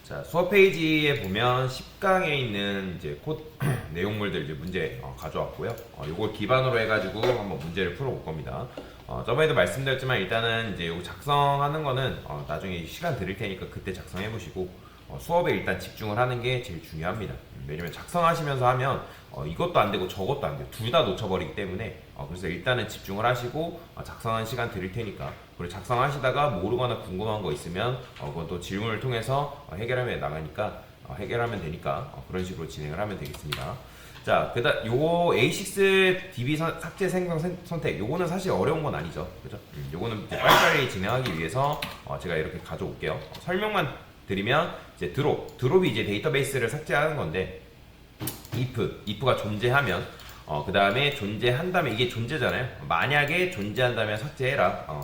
자, 수업 페이지에 보면 10강에 있는 이제 코드 내용물들 이제 문제 가져왔고요. 요걸 기반으로 해가지고 한번 문제를 풀어볼 겁니다. 저번에도 말씀드렸지만 일단은 이제 요거 작성하는 거는 나중에 시간 드릴 테니까 그때 작성해 보시고 수업에 일단 집중을 하는 게 제일 중요합니다. 왜냐면 작성하시면서 하면 이것도 안 되고 저것도 안 돼요. 둘 다 놓쳐버리기 때문에 그래서 일단은 집중을 하시고 작성하는 시간 드릴 테니까 그리고 작성하시다가 모르거나 궁금한 거 있으면 그것도 질문을 통해서 해결하면 나가니까 해결하면 되니까 그런 식으로 진행을 하면 되겠습니다. 자, 그다음 요거 A6 DB 삭제 생성 선택 요거는 사실 어려운 건 아니죠, 그죠? 요거는 이제 빨리빨리 진행하기 위해서 제가 이렇게 가져올게요. 설명만 드리면 이제 드롭이 이제 데이터베이스를 삭제하는 건데 if가 존재하면 그 다음에 존재한다면 이게 존재잖아요. 만약에 존재한다면 삭제해라.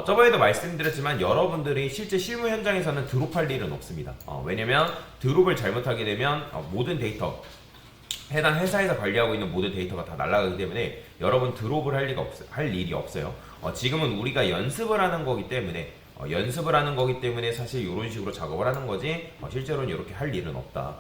저번에도 말씀드렸지만 여러분들이 실제 실무 현장에서는 드롭할 일은 없습니다. 왜냐면 드롭을 잘못하게 되면 모든 데이터 해당 회사에서 관리하고 있는 모든 데이터가 다 날아가기 때문에 여러분 드롭을 할 일이 없어요. 지금은 우리가 연습을 하는 거기 때문에 사실 이런 식으로 작업을 하는 거지 실제로는 이렇게 할 일은 없다.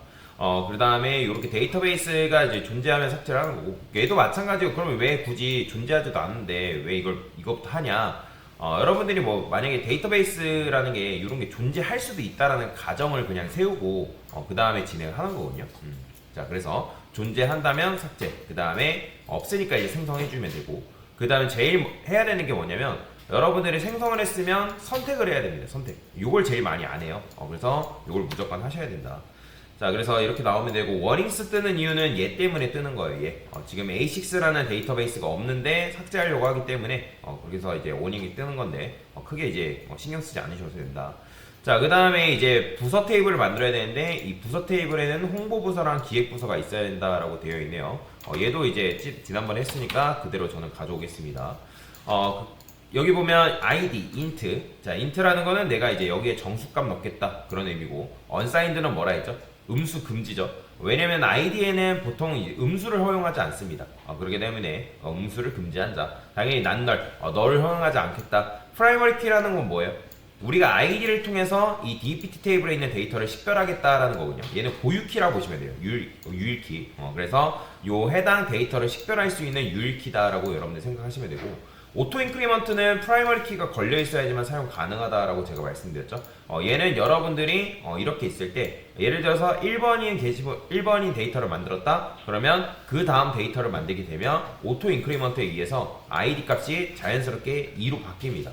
그 다음에 이렇게 데이터베이스가 이제 존재하면 삭제를 하는 거고 얘도 마찬가지고 그러면 왜 굳이 존재하지도 않는데 왜 이것부터 하냐. 여러분들이 뭐 만약에 데이터베이스라는 게 이런 게 존재할 수도 있다라는 가정을 그냥 세우고 그 다음에 진행을 하는 거거든요. 자, 그래서 존재한다면 삭제, 그 다음에 없으니까 이제 생성해주면 되고, 그 다음에 제일 해야 되는 게 뭐냐면 여러분들이 생성을 했으면 선택을 해야 됩니다. 선택. 요걸 제일 많이 안 해요. 그래서 요걸 무조건 하셔야 된다. 자, 그래서 이렇게 나오면 되고 워닝스 뜨는 이유는 얘 때문에 뜨는 거예요. 얘. 지금 A6라는 데이터베이스가 없는데 삭제하려고 하기 때문에 거기서 이제 워닝이 뜨는 건데 크게 이제 신경 쓰지 않으셔도 된다. 자, 그 다음에 이제 부서 테이블을 만들어야 되는데 이 부서 테이블에는 홍보 부서랑 기획 부서가 있어야 된다라고 되어 있네요. 얘도 이제 지난번에 했으니까 그대로 저는 가져오겠습니다. 여기 보면 id, int. 자, int라는 거는 내가 이제 여기에 정수값 넣겠다 그런 의미고 unsigned는 뭐라 했죠? 음수 금지죠. 왜냐면 id에는 보통 음수를 허용하지 않습니다. 그렇기 때문에 음수를 금지한다. 당연히 난 너를 허용하지 않겠다. 프라이머리 키라는 건 뭐예요? 우리가 id를 통해서 이 dpt 테이블에 있는 데이터를 식별하겠다라는 거군요. 얘는 고유키라고 보시면 돼요. 유일키. 그래서 요 해당 데이터를 식별할 수 있는 유일키다라고 여러분들 생각하시면 되고, 오토 인크리먼트는 프라이머리 키가 걸려 있어야지만 사용 가능하다라고 제가 말씀드렸죠. 얘는 여러분들이 이렇게 있을 때 예를 들어서 1번인 데이터를 만들었다. 그러면 그 다음 데이터를 만들게 되면 오토 인크리먼트에 의해서 id 값이 자연스럽게 2로 바뀝니다.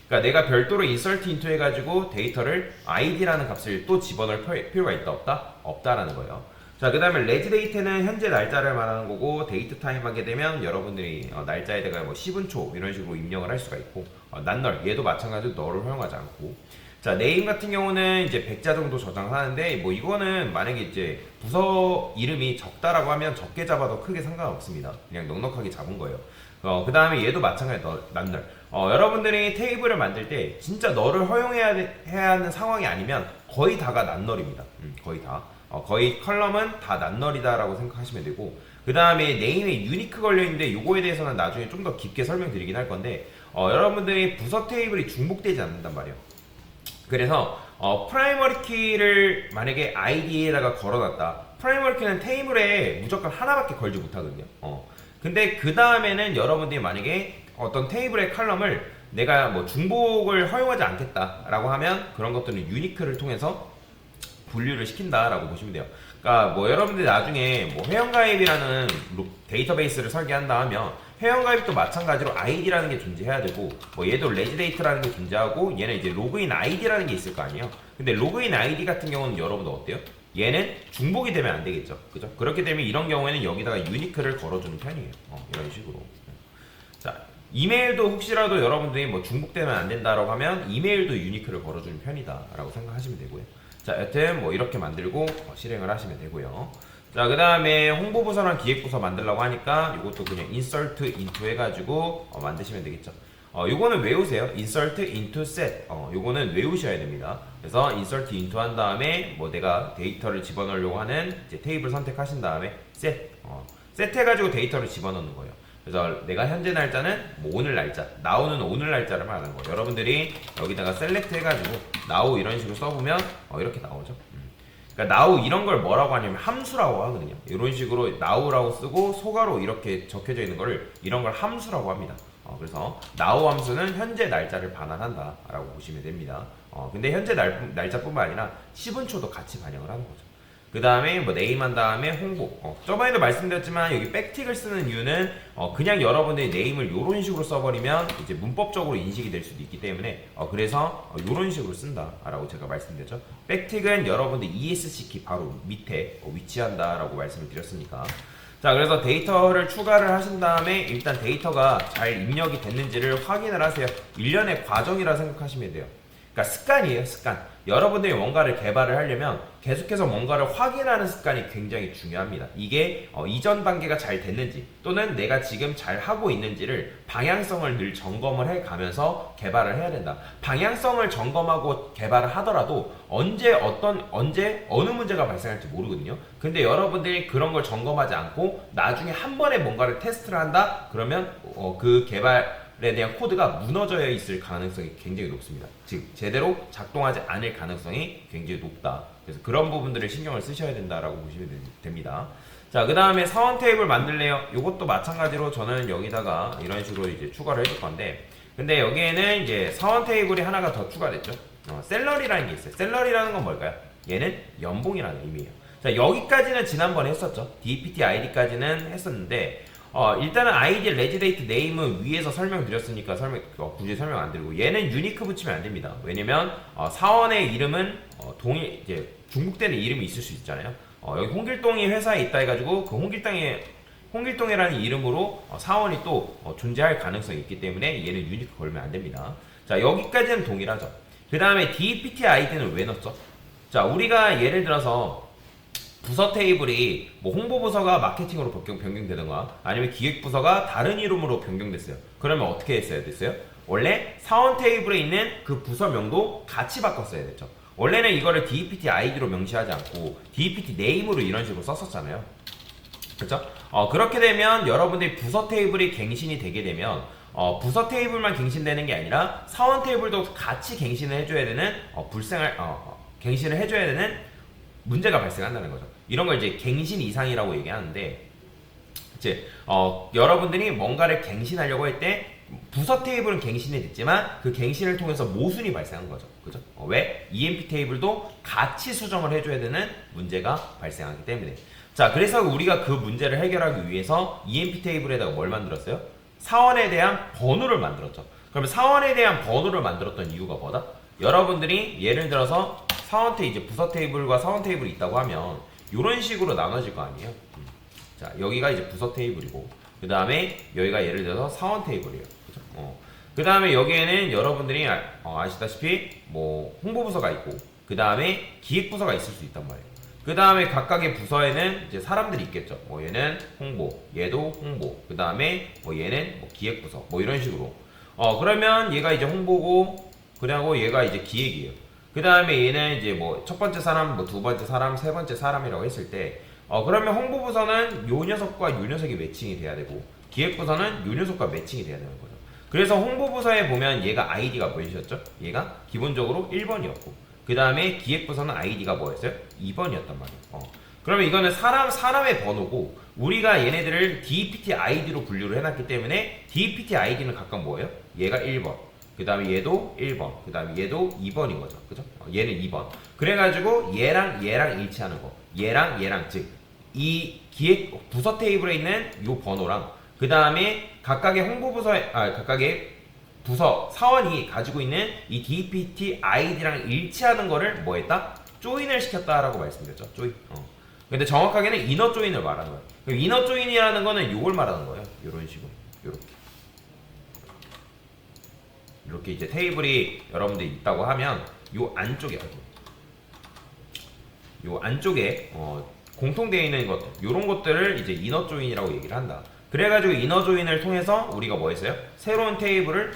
그러니까 내가 별도로 insert into 해가지고 데이터를 id라는 값을 또 집어넣을 필요가 있다 없다? 없다라는 거예요. 자, 그 다음에 레지 데이트는 현재 날짜를 말하는 거고, 데이트 타임 하게 되면 여러분들이 날짜에다가 뭐 10분 이런 식으로 입력을 할 수가 있고, 난널 얘도 마찬가지로 너를 허용하지 않고. 자, 네임 같은 경우는 이제 100자 정도 저장하는데 뭐 이거는 만약에 이제 부서 이름이 적다라고 하면 적게 잡아도 크게 상관없습니다. 그냥 넉넉하게 잡은 거예요. 그 다음에 얘도 마찬가지로 난널. 여러분들이 테이블을 만들 때 진짜 너를 해야 하는 상황이 아니면 거의 다가 난널입니다. 거의 다. 거의 컬럼은 다 난널이다라고 생각하시면 되고, 그 다음에 네임에 유니크 걸려있는데 요거에 대해서는 나중에 좀 더 깊게 설명드리긴 할 건데 여러분들이 부서 테이블이 중복되지 않는단 말이에요. 그래서 프라이머리 키를 만약에 id에다가 걸어놨다. 프라이머리 키는 테이블에 무조건 하나밖에 걸지 못하거든요. 근데 그 다음에는 여러분들이 만약에 어떤 테이블의 컬럼을 내가 뭐 중복을 허용하지 않겠다라고 하면 그런 것들은 유니크를 통해서 분류를 시킨다라고 보시면 돼요. 그러니까 뭐 여러분들이 나중에 뭐 회원가입이라는 데이터베이스를 설계한다 하면 회원가입도 마찬가지로 id라는 게 존재해야 되고, 뭐 얘도 레지데이트라는 게 존재하고 얘는 이제 로그인 id라는 게 있을 거 아니에요. 근데 로그인 ID 같은 경우는 여러분들 어때요? 얘는 중복이 되면 안 되겠죠. 그죠? 그렇게 되면 이런 경우에는 여기다가 유니크를 걸어주는 편이에요. 이런 식으로. 자, 이메일도 혹시라도 여러분들이 뭐 중복되면 안 된다라고 하면 이메일도 유니크를 걸어주는 편이다라고 생각하시면 되고요. 자, 여튼 뭐 이렇게 만들고 실행을 하시면 되고요. 자, 그 다음에 홍보부서랑 기획부서 만들려고 하니까 이것도 그냥 insert into 해가지고 만드시면 되겠죠. 요거는 외우세요. insert into set. 요거는 외우셔야 됩니다. 그래서 insert into 한 다음에 뭐 내가 데이터를 집어넣으려고 하는 이제 테이블 선택하신 다음에 set. set 해가지고 데이터를 집어넣는 거예요. 그래서 내가 현재 날짜는 뭐 오늘 날짜, now는 오늘 날짜를 말하는 거예요. 여러분들이 여기다가 셀렉트 해가지고 now 이런 식으로 써보면 이렇게 나오죠. 그러니까 now 이런 걸 뭐라고 하냐면 함수라고 하거든요. 이런 식으로 now라고 쓰고 소가로 이렇게 적혀져 있는 거를 이런 걸 함수라고 합니다. 그래서 now 함수는 현재 날짜를 반환한다 라고 보시면 됩니다. 근데 현재 날짜뿐만 아니라 10분초도 같이 반영을 하는 거죠. 그 다음에 뭐 네임 한 다음에 홍보. 저번에도 말씀드렸지만 여기 백틱을 쓰는 이유는 그냥 여러분들이 네임을 이런 식으로 써버리면 이제 문법적으로 인식이 될 수도 있기 때문에 그래서 이런 식으로 쓴다라고 제가 말씀드렸죠. 백틱은 여러분들 ESC 키 바로 밑에 위치한다라고 말씀을 드렸으니까. 자, 그래서 데이터를 추가를 하신 다음에 일단 데이터가 잘 입력이 됐는지를 확인을 하세요. 일련의 과정이라 생각하시면 돼요. 그러니까 습관이에요, 습관. 여러분들이 뭔가를 개발을 하려면 계속해서 뭔가를 확인하는 습관이 굉장히 중요합니다. 이게 이전 단계가 잘 됐는지 또는 내가 지금 잘 하고 있는지를 방향성을 늘 점검을 해 가면서 개발을 해야 된다. 방향성을 점검하고 개발을 하더라도 언제 어느 문제가 발생할지 모르거든요. 근데 여러분들이 그런 걸 점검하지 않고 나중에 한 번에 뭔가를 테스트를 한다? 그러면 그 개발에 대한 코드가 무너져 있을 가능성이 굉장히 높습니다. 즉 제대로 작동하지 않을 가능성이 굉장히 높다. 그래서 그런 부분들을 신경을 쓰셔야 된다라고 보시면 됩니다. 자, 그 다음에 사원 테이블 만들래요. 이것도 마찬가지로 저는 여기다가 이런 식으로 이제 추가를 해줄 건데, 근데 여기에는 이제 사원 테이블이 하나가 더 추가됐죠. 셀러리라는 게 있어요. 셀러리라는 건 뭘까요? 얘는 연봉이라는 의미예요. 자, 여기까지는 지난번에 했었죠. DPT ID까지는 했었는데 일단은 아이디, 레지데이트, 네임은 위에서 설명드렸으니까 굳이 설명 안 드리고, 얘는 유니크 붙이면 안 됩니다. 왜냐면 사원의 이름은 이제 중국되는 이름이 있을 수 있잖아요. 여기 홍길동이 회사에 있다 해가지고 그 홍길동이라는 이름으로 사원이 또 존재할 가능성이 있기 때문에 얘는 유니크 걸면 안 됩니다. 자, 여기까지는 동일하죠. 그 다음에 DPT 아이디는 왜 넣었죠? 자, 우리가 예를 들어서 부서 테이블이 뭐 홍보부서가 마케팅으로 변경되던가 아니면 기획부서가 다른 이름으로 변경됐어요. 그러면 어떻게 했어야 됐어요? 원래 사원 테이블에 있는 그 부서명도 같이 바꿨어야 됐죠. 원래는 이거를 DPT 아이디로 명시하지 않고 DPT 네임으로 이런 식으로 썼었잖아요. 그렇죠? 그렇게 되면 여러분들이 부서 테이블이 갱신이 되게 되면 부서 테이블만 갱신되는 게 아니라 사원 테이블도 같이 갱신을 해줘야 되는 갱신을 해줘야 되는 문제가 발생한다는 거죠. 이런 걸 이제 갱신 이상이라고 얘기하는데, 이제 여러분들이 뭔가를 갱신하려고 할 때 부서 테이블은 갱신이 됐지만 그 갱신을 통해서 모순이 발생한 거죠. 그죠? 왜? EMP 테이블도 같이 수정을 해줘야 되는 문제가 발생하기 때문에. 자, 그래서 우리가 그 문제를 해결하기 위해서 EMP 테이블에다가 뭘 만들었어요? 사원에 대한 번호를 만들었죠. 그러면 사원에 대한 번호를 만들었던 이유가 뭐다? 여러분들이 예를 들어서 이제 부서 테이블과 사원 테이블이 있다고 하면 이런 식으로 나눠질 거 아니에요. 자, 여기가 이제 부서 테이블이고, 그 다음에 여기가 예를 들어서 사원 테이블이에요. 그죠? 그 다음에 여기에는 여러분들이 아시다시피 뭐 홍보부서가 있고, 그 다음에 기획부서가 있을 수 있단 말이에요. 그 다음에 각각의 부서에는 이제 사람들이 있겠죠. 뭐 얘는 홍보, 얘도 홍보, 그 다음에 뭐 얘는 뭐 기획부서, 뭐 이런 식으로. 그러면 얘가 이제 홍보고, 그리고 얘가 이제 기획이에요. 그 다음에 얘는 이제 뭐 첫 번째 사람, 뭐 두 번째 사람, 세 번째 사람이라고 했을 때, 그러면 홍보부서는 요 녀석과 요 녀석이 매칭이 돼야 되고, 기획부서는 요 녀석과 매칭이 돼야 되는 거죠. 그래서 홍보부서에 보면 얘가 아이디가 뭐였죠? 얘가 기본적으로 1번이었고, 그 다음에 기획부서는 아이디가 뭐였어요? 2번이었단 말이에요. 그러면 이거는 사람의 번호고, 우리가 얘네들을 DPT 아이디로 분류를 해놨기 때문에 DPT 아이디는 각각 뭐예요? 얘가 1번. 그 다음에 얘도 1번, 그 다음에 얘도 2번인 거죠. 그죠? 얘는 2번. 그래가지고 얘랑 일치하는 거. 얘랑, 즉, 이 기획, 부서 테이블에 있는 요 번호랑, 그 다음에 각각의 각각의 부서, 사원이 가지고 있는 이 DPT 아이디랑 일치하는 거를 뭐 했다? 조인을 시켰다라고 말씀드렸죠. 조인. 근데 정확하게는 이너 조인을 말하는 거예요. 그럼 이너 조인이라는 거는 요걸 말하는 거예요. 요런 식으로. 이렇게 이제 테이블이 여러분들이 있다고 하면 요 안쪽에 공통되어 있는 것들, 요런 것들을 이제 이너 조인이라고 얘기를 한다. 그래가지고 이너 조인을 통해서 우리가 뭐 했어요? 새로운 테이블을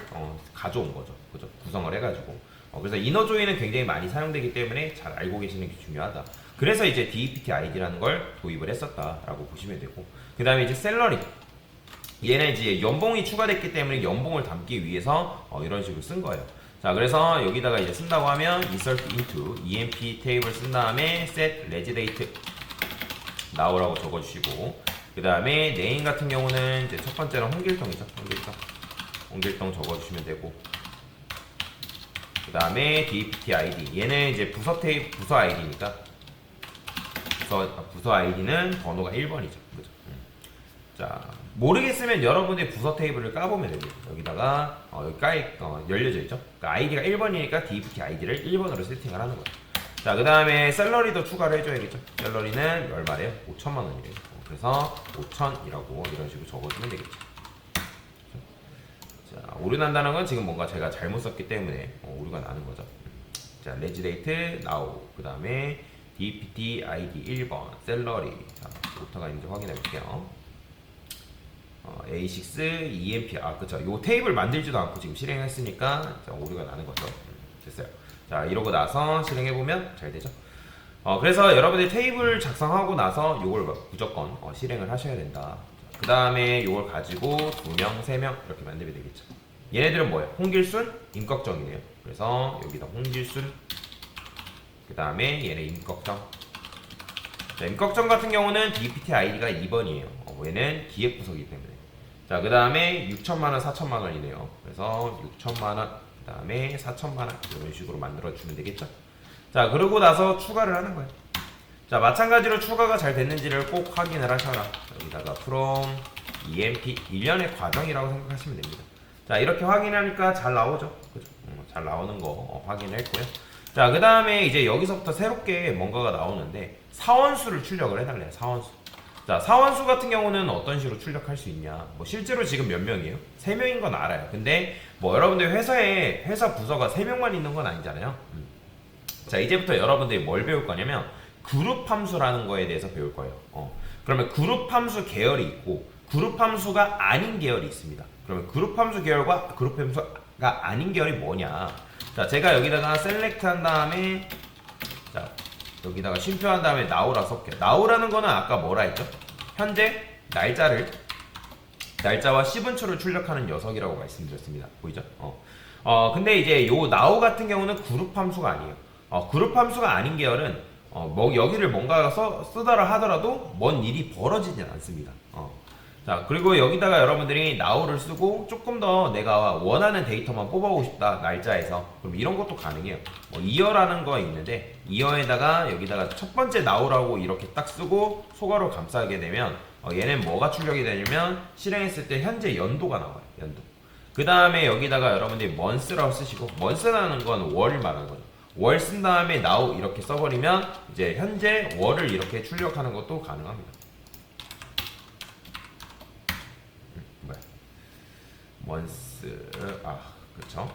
가져온 거죠. 그죠? 구성을 해가지고. 그래서 이너 조인은 굉장히 많이 사용되기 때문에 잘 알고 계시는 게 중요하다. 그래서 이제 DPT 아이디라는 걸 도입을 했었다라고 보시면 되고, 그 다음에 이제 셀러리. 얘는 이제 연봉이 추가됐기 때문에 연봉을 담기 위해서 이런 식으로 쓴 거예요. 자, 그래서 여기다가 이제 쓴다고 하면 insert into emp 테이블 쓴 다음에 set reg date now라고 적어주시고, 그 다음에 name 같은 경우는 이제 첫 번째는 홍길동이죠. 홍길동 적어주시면 되고, 그 다음에 dpt id 얘는 이제 부서 아이디니까 부서 아이디는 번호가 1번이죠. 그죠? 자, 모르겠으면 여러분의 부서 테이블을 까보면 됩니다. 여기다가 여기 열려져 있죠. 그러니까 아이디가 1번이니까 dpt 아이디를 1번으로 세팅을 하는 거예요. 자, 그 다음에 샐러리도 추가를 해줘야겠죠. 샐러리는 얼마래요? 5천만 원이래요. 그래서 5천이라고 이런 식으로 적어주면 되겠죠. 자, 오류 난다는 건 지금 뭔가 제가 잘못 썼기 때문에 오류가 나는 거죠. 자, 레지데이트 now, 그 다음에 dpt id 1번 샐러리. 자, 오타가 있는지 확인해 볼게요. A6 EMP 그쵸. 요 테이블 만들지도 않고 지금 실행했으니까 오류가 나는 거죠. 됐어요. 자, 이러고 나서 실행해 보면 잘 되죠. 그래서 여러분들 테이블 작성하고 나서 요걸 무조건 실행을 하셔야 된다. 그 다음에 요걸 가지고 2명, 3명 이렇게 만들면 되겠죠. 얘네들은 뭐예요? 홍길순, 임꺽정이네요. 그래서 여기다 홍길순, 그 다음에 얘네 임꺽정. 자, 임꺽정 같은 경우는 DPT 아이디가 2번이에요. 얘는 기획부서이기 때문에. 자, 그 다음에 6천만원, 4천만원이네요. 그래서 6천만원, 그 다음에 4천만원 이런 식으로 만들어주면 되겠죠. 자, 그러고 나서 추가를 하는 거예요. 자, 마찬가지로 추가가 잘 됐는지를 꼭 확인을 하셔라. 여기다가 from emp 1년의 과정이라고 생각하시면 됩니다. 자, 이렇게 확인하니까 잘 나오죠. 그죠? 잘 나오는 거 확인을 했고요. 자, 그 다음에 이제 여기서부터 새롭게 뭔가가 나오는데 사원수를 출력을 해달래요. 사원수. 자, 사원수 같은 경우는 어떤 식으로 출력할 수 있냐. 뭐 실제로 지금 몇 명이에요? 3명인 건 알아요. 근데 뭐 여러분들 회사 부서가 3명만 있는 건 아니잖아요. 자, 이제부터 여러분들이 뭘 배울 거냐면 그룹 함수라는 거에 대해서 배울 거예요. 그러면 그룹 함수 계열이 있고 그룹 함수가 아닌 계열이 있습니다. 그러면 그룹 함수 계열과 그룹 함수가 아닌 계열이 뭐냐. 자, 제가 여기다가 셀렉트 한 다음에, 자, 여기다가 쉼표한 다음에 now라 섞여요. now라는 거는 아까 뭐라 했죠? 현재 날짜와 시분초를 출력하는 녀석이라고 말씀드렸습니다. 보이죠? 근데 이제 요 now 같은 경우는 그룹 함수가 아니에요. 그룹 함수가 아닌 계열은 뭐 여기를 뭔가 쓰더라 하더라도 뭔 일이 벌어지진 않습니다. 자, 그리고 여기다가 여러분들이 now를 쓰고 조금 더 내가 원하는 데이터만 뽑아오고 싶다, 날짜에서. 그럼 이런 것도 가능해요. year라는 거 있는데 year에다가 여기다가 첫 번째 now라고 이렇게 딱 쓰고 소괄호 감싸게 되면 얘는 뭐가 출력이 되냐면 실행했을 때 현재 연도가 나와요. 연도. 그 다음에 여기다가 여러분들이 month라고 쓰시고, month라는 건 월 말하는 거죠. 월 쓴 다음에 now 이렇게 써버리면 이제 현재 월을 이렇게 출력하는 것도 가능합니다. months, 그렇죠.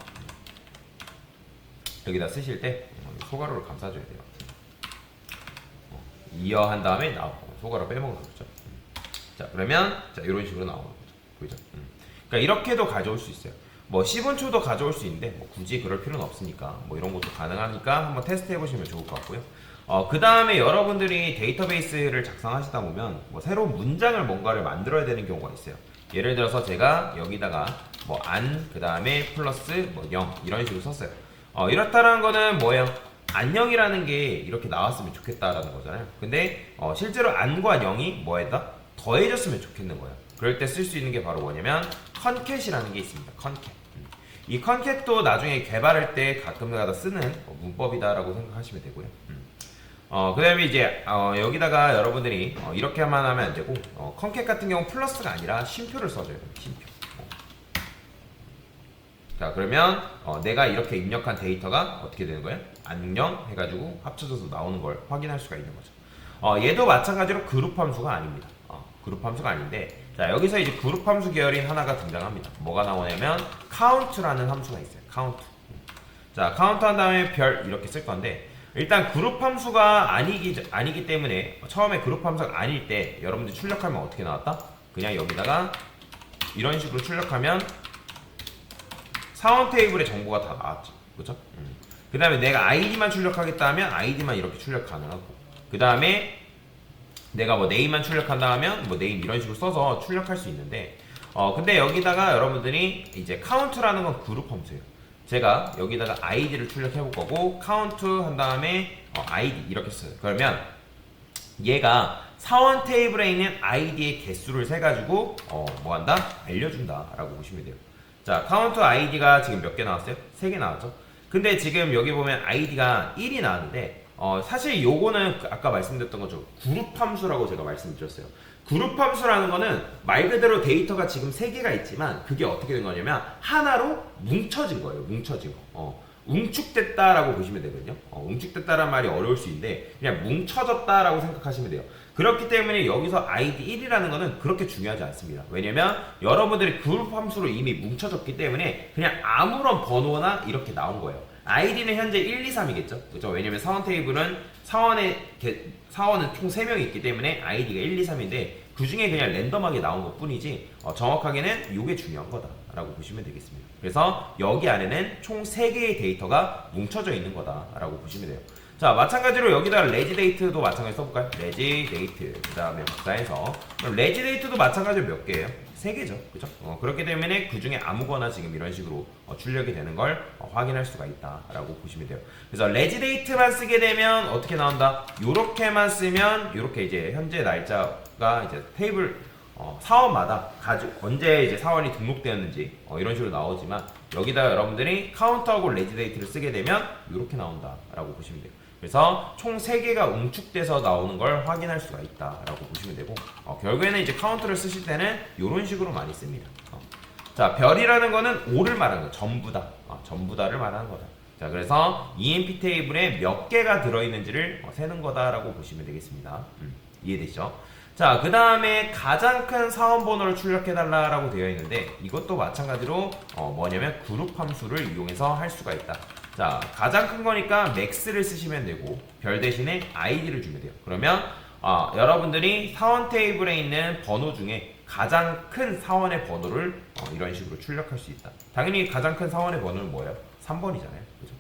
여기다 쓰실 때 소괄호를 감싸줘야 돼요. year 한 다음에 now 소괄호 빼먹어서 그렇죠. 자, 그러면 자, 이런 식으로 나오는 거죠. 보이죠? 그러니까 이렇게도 가져올 수 있어요. 뭐 시분초도 가져올 수 있는데 뭐 굳이 그럴 필요는 없으니까 뭐 이런 것도 가능하니까 한번 테스트 해보시면 좋을 것 같고요. 그 다음에 여러분들이 데이터베이스를 작성하시다 보면 뭐 새로운 문장을 뭔가를 만들어야 되는 경우가 있어요. 예를 들어서 제가 여기다가 뭐 안, 그 다음에 플러스 뭐 0 이런 식으로 썼어요. 이렇다는 거는 뭐예요? 안녕이라는 게 이렇게 나왔으면 좋겠다라는 거잖아요. 근데 실제로 안과 0이 뭐에다 더해졌으면 좋겠는 거예요. 그럴 때 쓸 수 있는 게 바로 뭐냐면 컨캣이라는 게 있습니다. 컨캣. 이 컨캣도 나중에 개발할 때 가끔가다 쓰는 문법이다라고 생각하시면 되고요. 그 다음에 이제 여기다가 여러분들이 이렇게만 하면 안 되고 컨캣 같은 경우 플러스가 아니라 쉼표를 써줘요. 쉼표. 자, 그러면 내가 이렇게 입력한 데이터가 어떻게 되는 거예요? 안녕 해가지고 합쳐져서 나오는 걸 확인할 수가 있는 거죠. 얘도 마찬가지로 그룹 함수가 아닙니다. 그룹 함수가 아닌데, 자, 여기서 이제 그룹 함수 계열인 하나가 등장합니다. 뭐가 나오냐면 count라는 함수가 있어요. count. 자, count 한 다음에 별 이렇게 쓸 건데, 일단 그룹 함수가 아니기 때문에 처음에 그룹 함수가 아닐 때 여러분들 출력하면 어떻게 나왔다? 그냥 여기다가 이런 식으로 출력하면 사원 테이블의 정보가 다 나왔죠. 그렇죠? 그 다음에 내가 아이디만 출력하겠다 하면 아이디만 이렇게 출력 가능하고, 그 다음에 내가 뭐 네임만 출력한다 하면 뭐 네임 이런 식으로 써서 출력할 수 있는데, 근데 여기다가 여러분들이 이제 카운트라는 건 그룹 함수예요. 제가 여기다가 id를 출력해 볼 거고 카운트 한 다음에 id 이렇게 써요. 그러면 얘가 사원 테이블에 있는 id의 개수를 세가지고 뭐 한다? 알려준다 라고 보시면 돼요. 자, 카운트 id가 지금 몇 개 나왔어요? 3개 나왔죠? 근데 지금 여기 보면 id가 1이 나왔는데 사실 요거는 아까 말씀드렸던 거죠. 그룹 함수라고 제가 말씀드렸어요. 그룹 함수라는 거는 말 그대로 데이터가 지금 3개가 있지만 그게 어떻게 된 거냐면 하나로 뭉쳐진 거예요. 뭉쳐진 거. 웅축됐다라고 보시면 되거든요. 웅축됐다라는 말이 어려울 수 있는데 그냥 뭉쳐졌다라고 생각하시면 돼요. 그렇기 때문에 여기서 id 1이라는 거는 그렇게 중요하지 않습니다. 왜냐면 여러분들이 그룹 함수로 이미 뭉쳐졌기 때문에 그냥 아무런 번호나 이렇게 나온 거예요. id는 현재 1, 2, 3이겠죠. 그렇죠? 왜냐면 사원 테이블은 사원은 총 3명이 있기 때문에 id가 1, 2, 3인데 그 중에 그냥 랜덤하게 나온 것 뿐이지 정확하게는 이게 중요한 거다라고 보시면 되겠습니다. 그래서 여기 안에는 총 3개의 데이터가 뭉쳐져 있는 거다라고 보시면 돼요. 자, 마찬가지로 여기다 레지데이트도 마찬가지로 써볼까요? 레지데이트 그 다음에 박사해서 레지데이트도 마찬가지로 몇 개예요? 3개죠. 그죠? 그렇기 때문에 그 중에 아무거나 지금 이런 식으로 출력이 되는 걸 확인할 수가 있다라고 보시면 돼요. 그래서 레지데이트만 쓰게 되면 어떻게 나온다? 요렇게만 쓰면 요렇게 이제 현재 날짜가 이제 테이블 사원마다 언제 이제 사원이 등록되었는지 이런 식으로 나오지만 여기다 여러분들이 카운트하고 레지데이트를 쓰게 되면 이렇게 나온다라고 보시면 돼요. 그래서 총 3개가 웅축돼서 나오는 걸 확인할 수가 있다라고 보시면 되고 결국에는 이제 카운트를 쓰실 때는 이런 식으로 많이 씁니다. 자, 별이라는 거는 5를 말하는 거예요. 전부다. 전부다를 말하는 거다. 자, 그래서 EMP 테이블에 몇 개가 들어있는지를 세는 거다라고 보시면 되겠습니다. 이해되시죠? 자, 그 다음에 가장 큰 사원 번호를 출력해달라고 되어 있는데 이것도 마찬가지로 뭐냐면 그룹 함수를 이용해서 할 수가 있다. 자, 가장 큰 거니까 max를 쓰시면 되고 별 대신에 id를 주면 돼요. 그러면 여러분들이 사원 테이블에 있는 번호 중에 가장 큰 사원의 번호를 이런 식으로 출력할 수 있다. 당연히 가장 큰 사원의 번호는 뭐예요? 3번이잖아요. 그죠?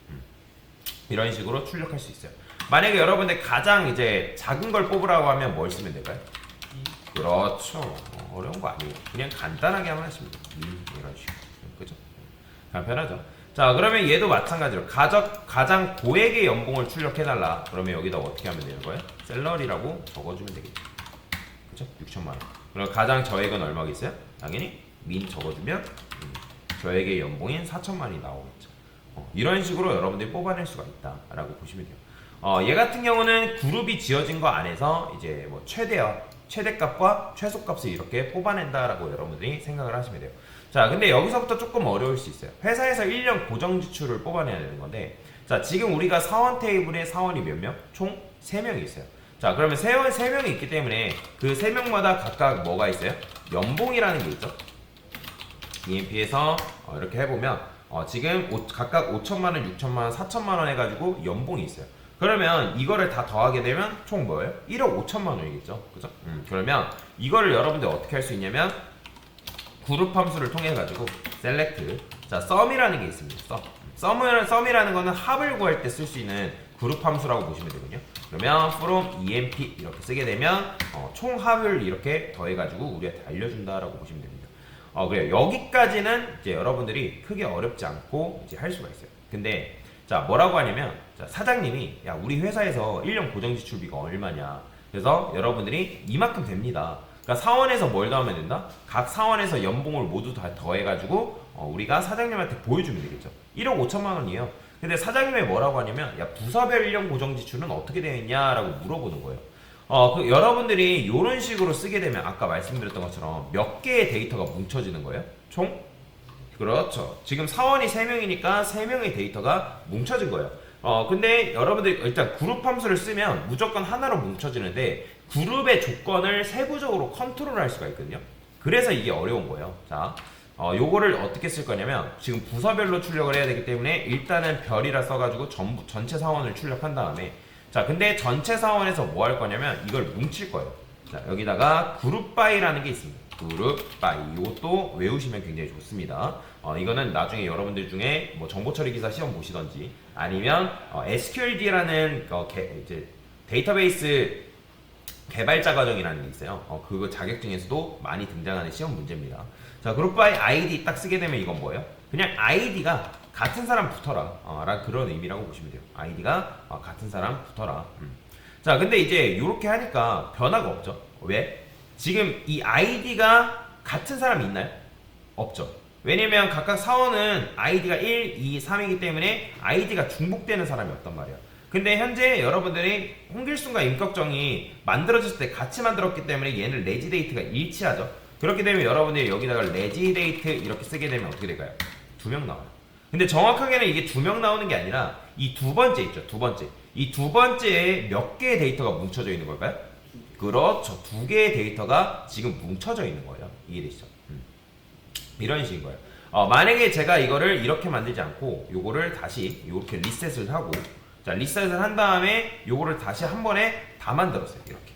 이런 식으로 출력할 수 있어요. 만약에 여러분들 가장 이제 작은 걸 뽑으라고 하면 뭘 쓰면 될까요? 그렇죠. 어려운 거 아니에요. 그냥 간단하게 하면 하시면 돼요. 이런 식으로. 그죠? 간편하죠? 자, 그러면 얘도 마찬가지로 가장 고액의 연봉을 출력해달라. 그러면 여기다 어떻게 하면 되는 거예요? 셀러리라고 적어주면 되겠죠. 그죠? 6천만 원. 그럼 가장 저액은 얼마겠어요? 당연히 민 적어주면 저액의 연봉인 4천만 원이 나오겠죠. 이런 식으로 여러분들이 뽑아낼 수가 있다라고 보시면 돼요. 얘 같은 경우는 그룹이 지어진 거 안에서 이제 뭐 최대값과 최소값을 이렇게 뽑아낸다라고 여러분들이 생각을 하시면 돼요. 자, 근데 여기서부터 조금 어려울 수 있어요. 회사에서 1년 고정 지출을 뽑아내야 되는 건데, 자, 지금 우리가 사원 테이블에 사원이 몇 명? 총 3명이 있어요. 자, 그러면 3명이 있기 때문에 그 3명마다 각각 뭐가 있어요? 연봉이라는 게 있죠. EMP에서 이렇게 해보면 지금 각각 5천만 원, 6천만 원, 4천만 원 해가지고 연봉이 있어요. 그러면 이거를 다 더하게 되면 총 뭐예요? 1억 5천만 원이겠죠. 그죠? 그러면 이거를 여러분들 어떻게 할 수 있냐면 그룹 함수를 통해 가지고 select, 자, sum이라는 게 있습니다. sum이라는 거는 합을 구할 때 쓸 수 있는 그룹 함수라고 보시면 되거든요. 그러면 from emp 이렇게 쓰게 되면 총 합을 이렇게 더해 가지고 우리한테 알려준다라고 보시면 됩니다. 그래요. 여기까지는 이제 여러분들이 크게 어렵지 않고 이제 할 수가 있어요. 근데 자, 뭐라고 하냐면, 자, 사장님이 야, 우리 회사에서 1년 고정 지출비가 얼마냐. 그래서 여러분들이 이만큼 됩니다. 그러니까 사원에서 뭘 더하면 된다? 각 사원에서 연봉을 모두 다 더해가지고 우리가 사장님한테 보여주면 되겠죠. 1억 5천만 원이에요. 근데 사장님이 뭐라고 하냐면, 야, 부서별 1년 고정 지출은 어떻게 되어 있냐라고 물어보는 거예요. 여러분들이 이런 식으로 쓰게 되면 아까 말씀드렸던 것처럼 몇 개의 데이터가 뭉쳐지는 거예요? 총? 그렇죠. 지금 사원이 3명이니까 3명의 데이터가 뭉쳐진 거예요. 근데 여러분들이 일단 그룹 함수를 쓰면 무조건 하나로 뭉쳐지는데 그룹의 조건을 세부적으로 컨트롤할 수가 있거든요. 그래서 이게 어려운 거예요. 자, 요거를 어떻게 쓸 거냐면 지금 부서별로 출력을 해야 되기 때문에 일단은 별이라 써가지고 전체 사원을 출력한 다음에, 자, 근데 전체 사원에서 뭐 할 거냐면 이걸 뭉칠 거예요. 자, 여기다가 그룹 바이라는 게 있습니다. 그룹 바이, 이것도 외우시면 굉장히 좋습니다. 이거는 나중에 여러분들 중에 뭐 정보처리 기사 시험 보시던지 아니면 SQLD라는 이제 데이터베이스 개발자 과정이라는 게 있어요. 그거 자격증에서도 많이 등장하는 시험 문제입니다. 자, 그룹 바이 아이디 딱 쓰게 되면 이건 뭐예요? 그냥 아이디가 같은 사람 붙어라 라는 그런 의미라고 보시면 돼요. 아이디가 같은 사람 붙어라. 자, 근데 이제 이렇게 하니까 변화가 없죠. 왜? 지금 이 아이디가 같은 사람이 있나요? 없죠. 왜냐면 각각 사원은 아이디가 1, 2, 3이기 때문에 아이디가 중복되는 사람이 없단 말이에요. 근데 현재 여러분들이 홍길순과 임꺽정이 만들어졌을 때 같이 만들었기 때문에 얘는 레지데이트가 일치하죠. 그렇기 때문에 여러분들이 여기다가 레지데이트 이렇게 쓰게 되면 어떻게 될까요? 2명 나와요. 근데 정확하게는 이게 2명 나오는 게 아니라 이 두 번째 있죠. 두 번째. 이 두 번째에 몇 개의 데이터가 뭉쳐져 있는 걸까요? 그렇죠. 2개의 데이터가 지금 뭉쳐져 있는 거예요. 이해되시죠? 이런 식인 거예요. 만약에 제가 이거를 이렇게 만들지 않고 요거를 다시 이렇게 리셋을 하고, 자, 리셋을 한 다음에 요거를 다시 한 번에 다 만들었어요. 이렇게.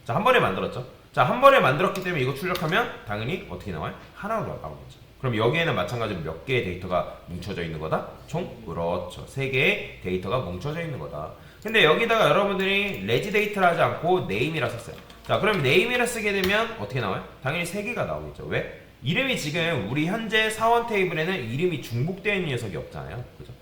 자, 한 번에 만들었죠. 자, 한 번에 만들었기 때문에 이거 출력하면 당연히 어떻게 나와요? 하나로 나오겠죠. 그럼 여기에는 마찬가지로 몇 개의 데이터가 뭉쳐져 있는 거다? 총? 그렇죠. 3개의 데이터가 뭉쳐져 있는 거다. 근데 여기다가 여러분들이 레지데이트를 하지 않고 네임이라 썼어요. 자, 그럼 네임이라 쓰게 되면 어떻게 나와요? 당연히 3개가 나오겠죠. 왜? 이름이 지금 우리 현재 사원 테이블에는 이름이 중복되어 있는 녀석이 없잖아요. 그죠?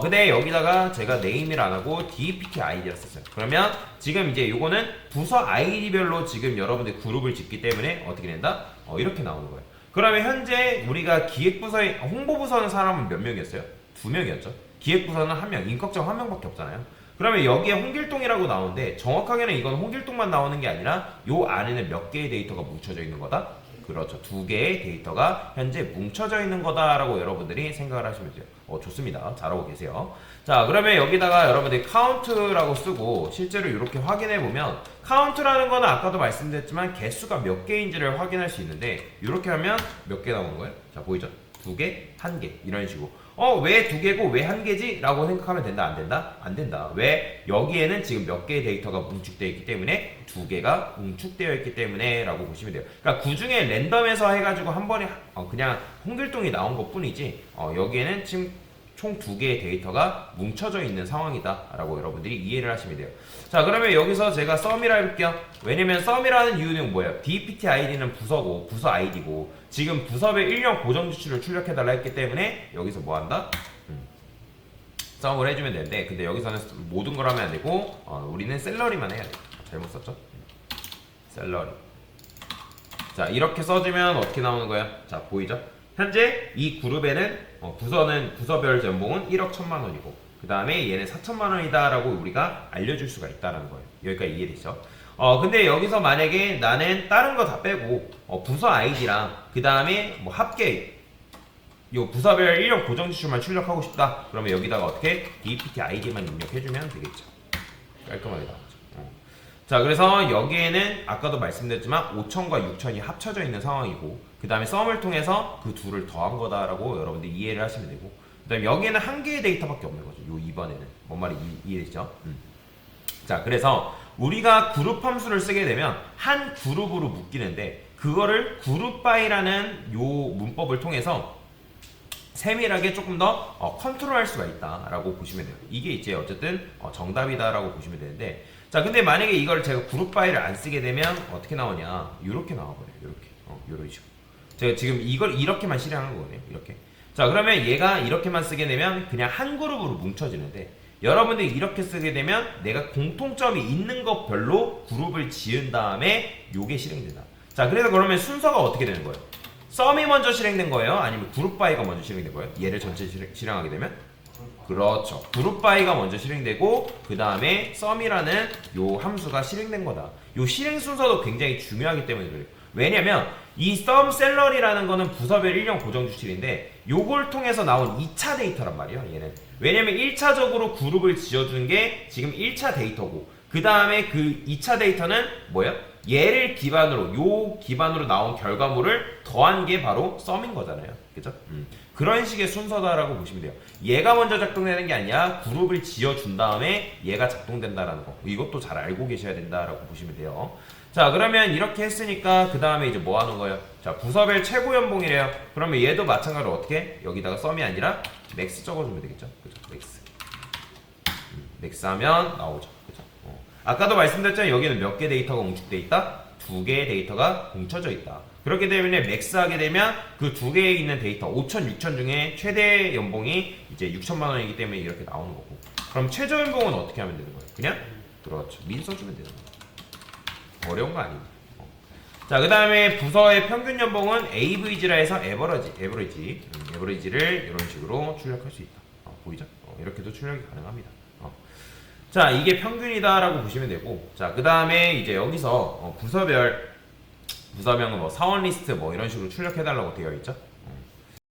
근데 여기다가 제가 네임을 안 하고 DPT 아이디를 썼어요. 그러면 지금 이제 요거는 부서 아이디별로 지금 여러분들 그룹을 짓기 때문에 어떻게 된다? 이렇게 나오는 거예요. 그러면 현재 우리가 기획부서에, 홍보부서는 사람은 몇 명이었어요? 2명이었죠. 기획부서는 1명, 임꺽정 1명밖에 없잖아요. 그러면 여기에 홍길동이라고 나오는데 정확하게는 이건 홍길동만 나오는 게 아니라 요 안에는 몇 개의 데이터가 뭉쳐져 있는 거다? 그렇죠. 2개의 데이터가 현재 뭉쳐져 있는 거다라고 여러분들이 생각을 하시면 돼요. 좋습니다. 잘하고 계세요. 자, 그러면 여기다가 여러분들이 카운트라고 쓰고 실제로 이렇게 확인해 보면 카운트라는 거는 아까도 말씀드렸지만 개수가 몇 개인지를 확인할 수 있는데 이렇게 하면 몇 개 나오는 거예요? 자, 보이죠? 2개, 1개 이런 식으로. 왜 2개고 왜 1개지? 라고 생각하면 된다? 안 된다? 안 된다. 왜? 여기에는 지금 몇 개의 데이터가 뭉축되어 있기 때문에 2개가 뭉축되어 있기 때문에 라고 보시면 돼요. 그러니까 그 중에 랜덤에서 해가지고 한 번에 그냥 홍길동이 나온 것 뿐이지 여기에는 지금 총 2개의 데이터가 뭉쳐져 있는 상황이다 라고 여러분들이 이해를 하시면 돼요. 자, 그러면 여기서 제가 썸이라 해볼게요. 왜냐면 썸이라는 이유는 뭐예요? DPT 아이디는 부서고 부서 아이디고 지금 부서별 일련 고정 지출을 출력해달라 했기 때문에 여기서 뭐 한다? 썸을 해주면 되는데 근데 여기서는 모든 걸 하면 안 되고 우리는 셀러리만 해야 돼요. 잘못 썼죠? 셀러리. 자, 이렇게 써주면 어떻게 나오는 거예요? 자, 보이죠? 현재 이 그룹에는 부서는 부서별 연봉은 1억 1천만 원이고 그 다음에 얘는 4천만 원이다 라고 우리가 알려줄 수가 있다는 거예요. 여기까지 이해되죠? 근데 여기서 만약에 나는 다른 거 다 빼고 부서 아이디랑 그 다음에 뭐 합계 요 부서별 1년 고정 지출만 출력하고 싶다. 그러면 여기다가 어떻게 DPT 아이디만 입력해주면 되겠죠. 깔끔하게 나오죠. 자, 그래서 여기에는 아까도 말씀드렸지만 5천과 6천이 합쳐져 있는 상황이고 그 다음에 썸을 통해서 그 둘을 더한 거다라고 여러분들 이해를 하시면 되고 그 다음에 여기에는 한 개의 데이터밖에 없는 거죠. 요 2번에는 뭔 말이 이해되죠? 자, 그래서 우리가 그룹 함수를 쓰게 되면 한 그룹으로 묶이는데 그거를 그룹 바이라는 요 문법을 통해서 세밀하게 조금 더 컨트롤할 수가 있다라고 보시면 돼요. 이게 이제 어쨌든 정답이다라고 보시면 되는데 자, 근데 만약에 이걸 제가 그룹 바이를 안 쓰게 되면 어떻게 나오냐? 이렇게 나와버려요. 이렇게 이런 식으로. 제가 지금 이걸 이렇게만 실행한 거거든요. 이렇게. 자, 그러면 얘가 이렇게만 쓰게 되면 그냥 한 그룹으로 뭉쳐지는데 여러분들이 이렇게 쓰게 되면 내가 공통점이 있는 것별로 그룹을 지은 다음에 요게 실행된다. 자, 그래서 그러면 순서가 어떻게 되는 거예요? 썸이 먼저 실행된 거예요? 아니면 그룹 바이가 먼저 실행된 거예요? 얘를 전체 실행하게 되면? 그렇죠. 그룹 바이가 먼저 실행되고 그 다음에 썸이라는 요 함수가 실행된 거다. 요 실행 순서도 굉장히 중요하기 때문에 그래요. 왜냐면 이 썸 셀러리라는 거는 부서별 1년 고정 지출인데 요걸 통해서 나온 2차 데이터란 말이에요. 얘는. 왜냐면 1차적으로 그룹을 지어준 게 지금 1차 데이터고 그 다음에 그 2차 데이터는 뭐예요? 얘를 기반으로 요 기반으로 나온 결과물을 더한 게 바로 썸인 거잖아요. 그죠? 그런 식의 순서다라고 보시면 돼요. 얘가 먼저 작동되는 게 아니라 그룹을 지어준 다음에 얘가 작동된다라는 거. 이것도 잘 알고 계셔야 된다라고 보시면 돼요. 자, 그러면 이렇게 했으니까 그 다음에 이제 뭐 하는 거예요? 자, 부서별 최고 연봉이래요. 그러면 얘도 마찬가지로 어떻게? 여기다가 썸이 아니라 맥스 적어주면 되겠죠? 그죠? 맥스. 맥스 하면 나오죠. 그죠? 아까도 말씀드렸잖아요. 여기는 몇 개 데이터가 응축돼 있다? 2개의 데이터가 공쳐져 있다. 그렇기 때문에 맥스하게 되면 그 2개에 있는 데이터 5천, 6천 중에 최대 연봉이 이제 6천만 원이기 때문에 이렇게 나오는 거고. 그럼 최저 연봉은 어떻게 하면 되는 거예요? 그냥 그렇죠. 민 써주면 되는 거예요. 어려운 거 아닙니다. 자, 그 다음에 부서의 평균 연봉은 AVG라 해서 에버리지를 이런 식으로 출력할 수 있다. 보이죠? 이렇게도 출력이 가능합니다. 자, 이게 평균이다라고 보시면 되고, 자, 그 다음에 이제 여기서 부서명은 뭐 사원 리스트 뭐 이런 식으로 출력해달라고 되어 있죠.